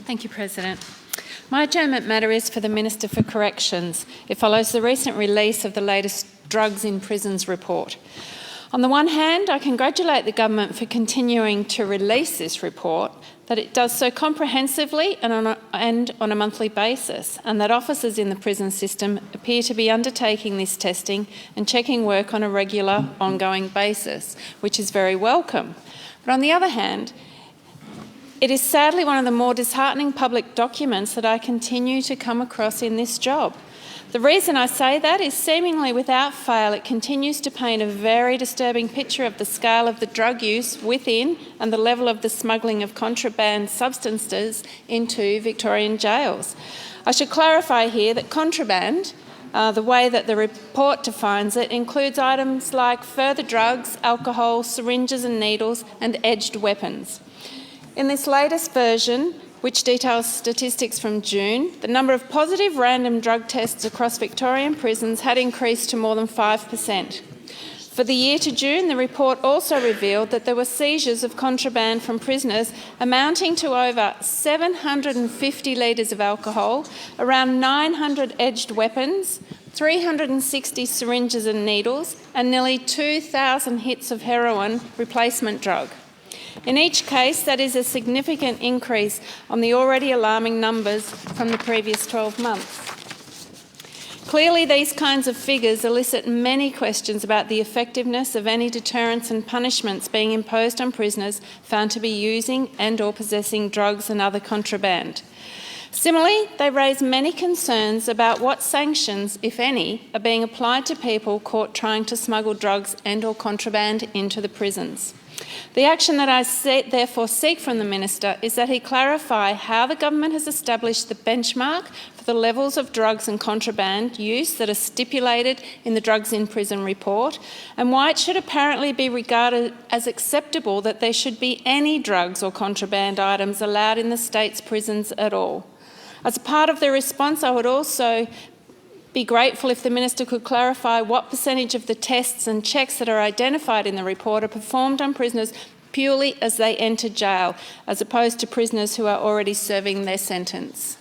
Thank you, President. My adjournment matter is for the Minister for Corrections. It follows the recent release of the latest Drugs in Prisons report. On the one hand, I congratulate the government for continuing to release this report, that it does so comprehensively and on a monthly basis, and that officers in the prison system appear to be undertaking this testing and checking work on a regular, ongoing basis, which is very welcome. But on the other hand, it is sadly one of the more disheartening public documents that I continue to come across in this job. The reason I say that is seemingly without fail it continues to paint a very disturbing picture of the scale of the drug use within and the level of the smuggling of contraband substances into Victorian jails. I should clarify here that contraband, the way that the report defines it, includes items like further drugs, alcohol, syringes and needles, and edged weapons. In this latest version, which details statistics from June, the number of positive random drug tests across Victorian prisons had increased to more than 5%. For the year to June, the report also revealed that there were seizures of contraband from prisoners amounting to over 750 litres of alcohol, around 900 edged weapons, 360 syringes and needles, and nearly 2,000 hits of heroin replacement drug. In each case, that is a significant increase on the already alarming numbers from the previous 12 months. Clearly, these kinds of figures elicit many questions about the effectiveness of any deterrence and punishments being imposed on prisoners found to be using and/or possessing drugs and other contraband. Similarly, they raise many concerns about what sanctions, if any, are being applied to people caught trying to smuggle drugs and/or contraband into the prisons. The action that I therefore seek from the Minister is that he clarify how the government has established the benchmark for the levels of drugs and contraband use that are stipulated in the Drugs in Prison report, and why it should apparently be regarded as acceptable that there should be any drugs or contraband items allowed in the state's prisons at all. As a part of the response, I would also be grateful if the Minister could clarify what percentage of the tests and checks that are identified in the report are performed on prisoners purely as they enter jail, as opposed to prisoners who are already serving their sentence.